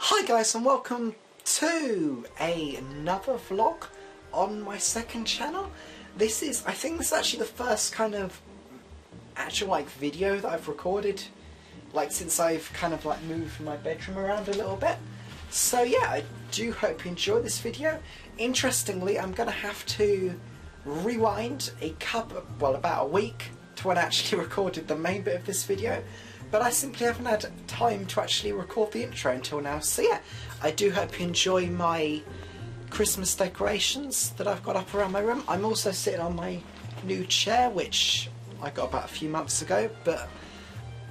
Hi guys, and welcome to another vlog on my second channel. I think this is actually the first kind of actual video that I've recorded since I've kind of moved my bedroom around a little bit. So yeah, I do hope you enjoy this video. Interestingly, I'm gonna have to rewind about a week to when I actually recorded the main bit of this video, but I simply haven't had time to actually record the intro until now. So yeah, I do hope you enjoy my Christmas decorations that I've got up around my room. I'm also sitting on my new chair, which I got about a few months ago, but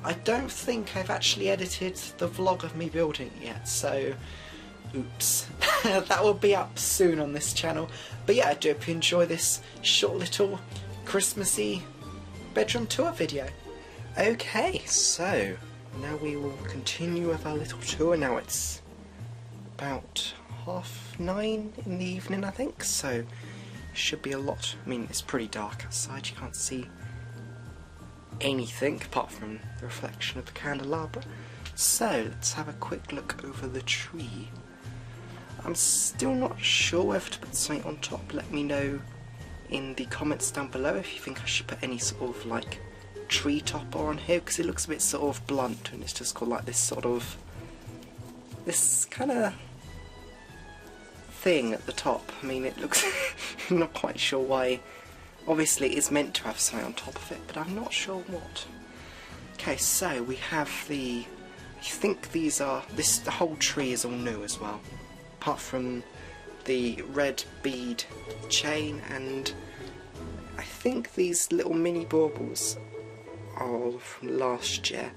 I don't think I've actually edited the vlog of me building it yet, so oops. That will be up soon on this channel. But yeah, I do hope you enjoy this short little Christmassy bedroom tour video. Okay, so now we will continue with our little tour. Now it's about 9:30 in the evening, I think, so should be a lot. I mean, it's pretty dark outside, you can't see anything apart from the reflection of the candelabra. So let's have a quick look over the tree. I'm still not sure whether to put something on top. Let me know in the comments down below if you think I should put any sort of tree topper on here, because it looks a bit sort of blunt and it's just got this kind of thing at the top. I mean, it looks I'm not quite sure why. Obviously it's meant to have something on top of it, but I'm not sure what. Okay, so we have I think the whole tree is all new as well, apart from the red bead chain, and I think these little mini baubles are from last year,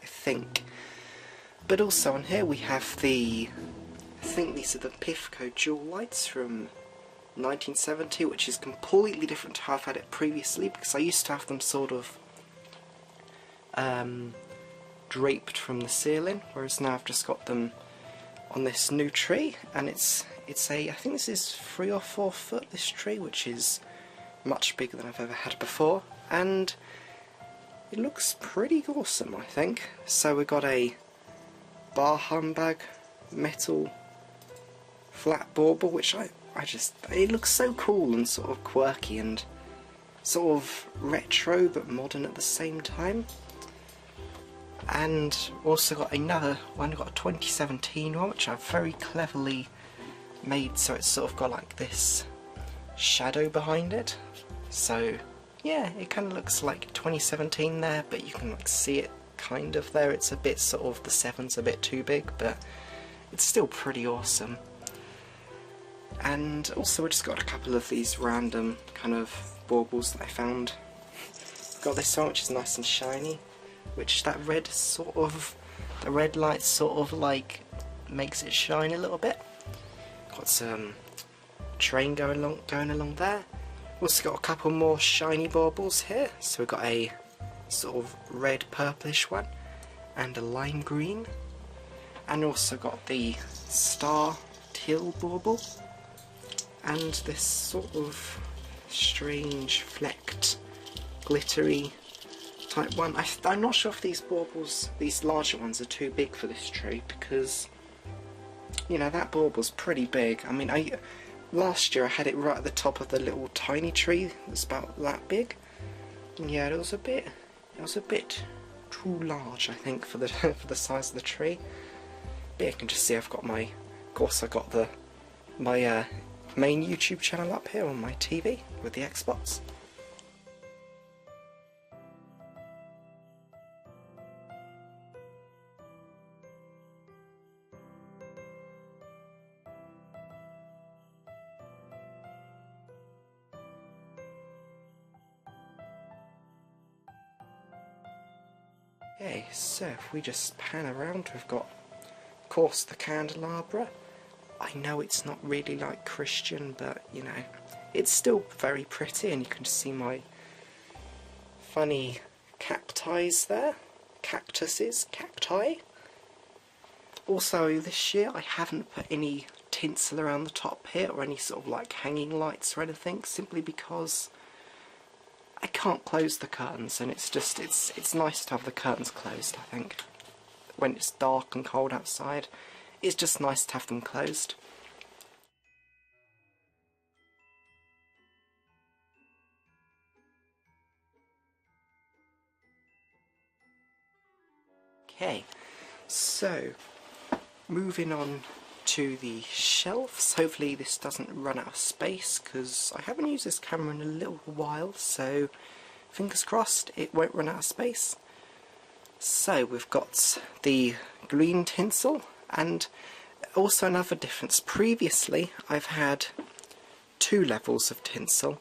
I think. But also on here we have I think these are the Pifco dual lights from 1970, which is completely different to how I've had it previously, because I used to have them sort of draped from the ceiling, whereas now I've just got them on this new tree, and it's I think this is 3 or 4 foot, this tree, which is much bigger than I've ever had before, and it looks pretty awesome, I think. So we've got a bar humbug metal flat bauble, which it looks so cool and sort of quirky and sort of retro but modern at the same time. And also got another one, got a 2017 one, which I've very cleverly made so it's sort of got this shadow behind it. So yeah, it kind of looks like 2017 there, but you can see it kind of there. It's a bit sort of, the 7's a bit too big, but it's still pretty awesome. And also we just got a couple of these random kind of baubles that I found. Got this one, which is nice and shiny, which the red light sort of makes it shine a little bit. Got some train going along there. Also got a couple more shiny baubles here. So we've got a sort of red purplish one and a lime green, and also got the star teal bauble and this sort of strange flecked glittery type one. I'm not sure if these baubles, these larger ones, are too big for this tree, because you know that bauble's pretty big. I mean, last year I had it right at the top of the little tiny tree that's about that big, and yeah, it was a bit too large, I think, for the for the size of the tree. But you can just see I've got my main YouTube channel up here on my TV with the Xbox. Okay, so if we just pan around, we've got, of course, the candelabra. I know it's not really Christian, but you know, it's still very pretty, and you can see my funny cacti there. Cacti. Also, this year I haven't put any tinsel around the top here, or any sort of hanging lights or anything, simply because I can't close the curtains, and it's nice to have the curtains closed, I think. When it's dark and cold outside, it's just nice to have them closed. Okay, so moving on to the shelves. Hopefully this doesn't run out of space, because I haven't used this camera in a little while, so fingers crossed it won't run out of space. So we've got the green tinsel, and also another difference. Previously I've had 2 levels of tinsel,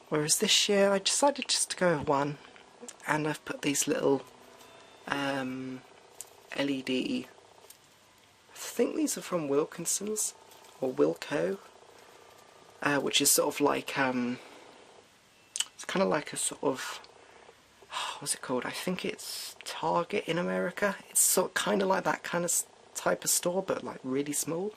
whereas this year I decided just to go with 1, and I've put these little LED, I think these are from Wilkinson's or Wilko, which is sort of like it's kind of like a sort of, what's it called? I think it's Target in America. It's sort of kind of like that kind of type of store, but like really small.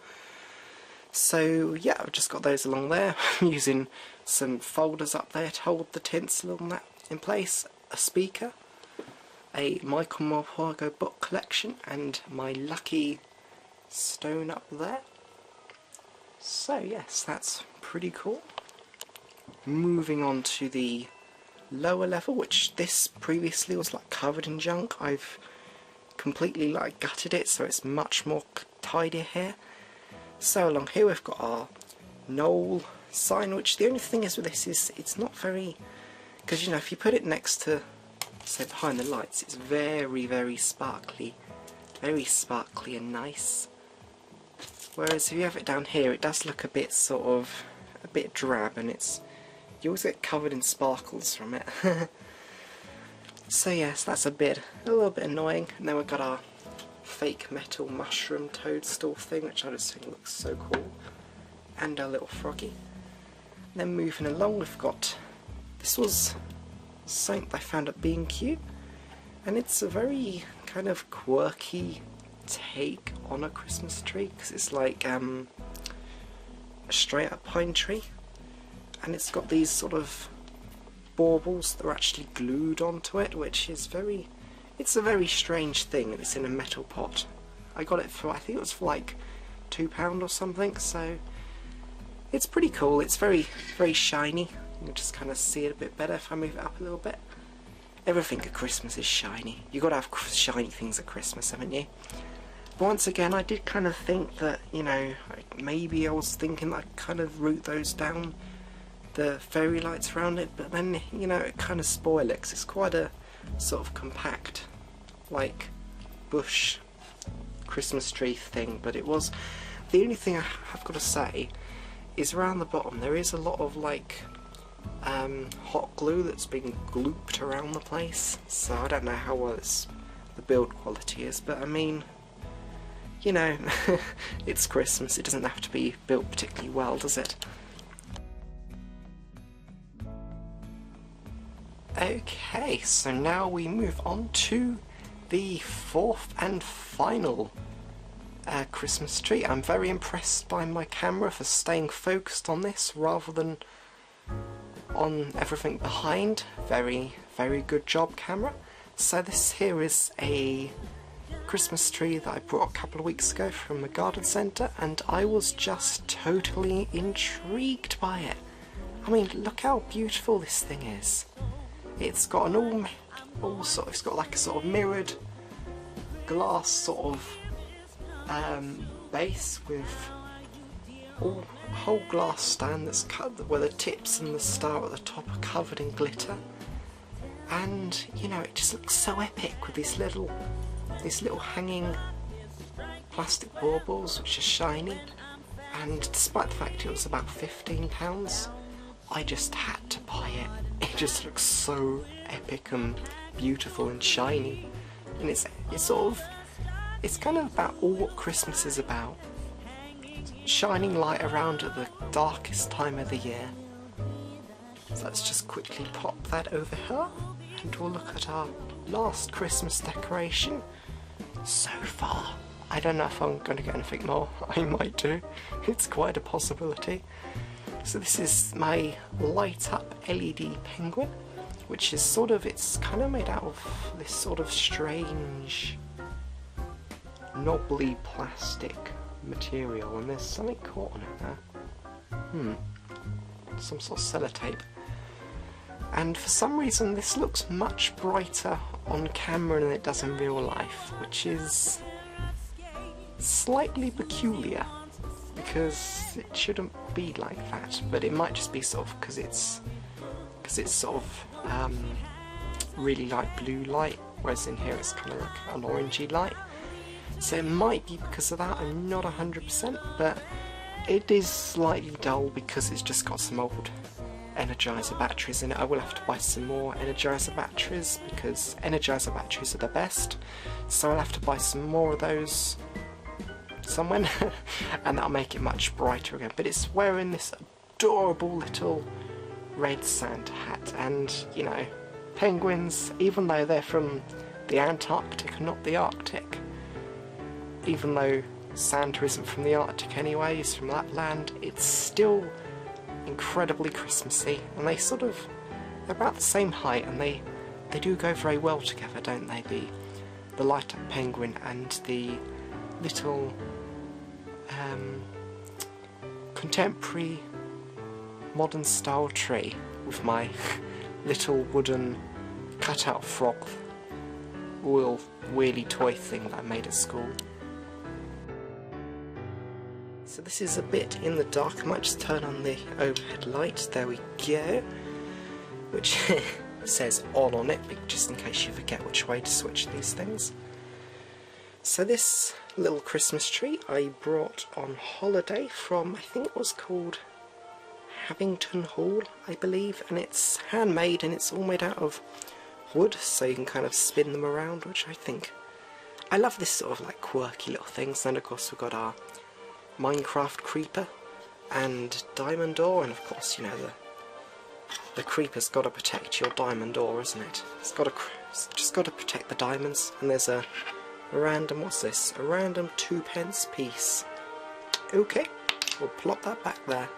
So yeah, I've just got those along there. I'm using some folders up there to hold the tinsel and that in place, a speaker, a Michael Morpurgo book collection, and my lucky stone up there. So yes, that's pretty cool. Moving on to the lower level, which this previously was like covered in junk. I've completely like gutted it, so it's much more tidier here. So along here we've got our Knoll sign, which the only thing is with this is it's not very, because you know, if you put it next to, say, behind the lights, it's very sparkly and nice. Whereas if you have it down here, it does look a bit sort of, a bit drab, and it's, you always get covered in sparkles from it. So yes, that's a little bit annoying. And then we've got our fake metal mushroom toadstool thing, which I just think looks so cool, and our little froggy. Then moving along, we've got, this was something I found at B&Q, and it's a very kind of quirky take on a Christmas tree, because it's like a straight up pine tree, and it's got these sort of baubles that are actually glued onto it, which is it's a very strange thing, and it's in a metal pot. I got it for, I think it was for like £2 or something, so it's pretty cool. It's very shiny. You can just kind of see it a bit better if I move it up a little bit. Everything at Christmas is shiny. You've got to have shiny things at Christmas, haven't you? But once again, I did kind of think that, you know, maybe I was thinking that I'd kind of route those down, the fairy lights around it, but then, you know, it kind of spoiled it, 'cause it's quite a sort of compact, like, bush Christmas tree thing. But it was, the only thing I have got to say is around the bottom there is a lot of like hot glue that's been glooped around the place, so I don't know how well the build quality is, but I mean, you know, it's Christmas, it doesn't have to be built particularly well, does it? Okay, so now we move on to the 4th and final Christmas tree. I'm very impressed by my camera for staying focused on this rather than on everything behind. Very good job, camera. So this here is a Christmas tree that I brought a couple of weeks ago from a garden centre, and I was just totally intrigued by it. I mean, look how beautiful this thing is. It's got an it's got like a sort of mirrored glass sort of base with a whole glass stand that's cut where the tips and the star at the top are covered in glitter, and you know, it just looks so epic with these little hanging plastic baubles which are shiny. And despite the fact it was about £15, I just had to buy it. It just looks so epic and beautiful and shiny, and it's kind of about all what Christmas is about. Shining light around at the darkest time of the year. So let's just quickly pop that over here, and we'll look at our last Christmas decoration so far. I don't know if I'm going to get anything more. I might do. It's quite a possibility. So this is my light up LED penguin, which is it's kind of made out of this sort of strange knobbly plastic material, and there's something caught on it there. Some sort of sellotape. And for some reason this looks much brighter on camera than it does in real life, which is slightly peculiar, because it shouldn't be like that, but it might just be sort of because it's sort of really light blue light, whereas in here it's kind of like an orangey light. So it might be because of that, I'm not 100%, but it is slightly dull because it's just got some old Energizer batteries in it. I will have to buy some more Energizer batteries because Energizer batteries are the best, so I'll have to buy some more of those somewhere and that'll make it much brighter again. But it's wearing this adorable little red Santa hat, and you know, penguins, even though they're from the Antarctic and not the Arctic, even though Santa isn't from the Arctic anyway, he's from Lapland, it's still incredibly Christmassy, and they're about the same height, and they do go very well together, don't they? The light up penguin and the little contemporary modern style tree with my little wooden cutout frog oil wheelie toy thing that I made at school. So this is a bit in the dark. I might just turn on the overhead light. There we go. Which says on it, just in case you forget which way to switch these things. So this little Christmas tree I brought on holiday from, I think it was called Havington Hall, I believe, and it's handmade and it's all made out of wood, so you can kind of spin them around, which I love this sort of like quirky little things. Then of course we've got our Minecraft creeper and diamond ore, and of course, you know, the creeper's got to protect your diamond ore, isn't it? It's just got to protect the diamonds. And there's a random, what's this? A random 2p piece. Okay, we'll plop that back there.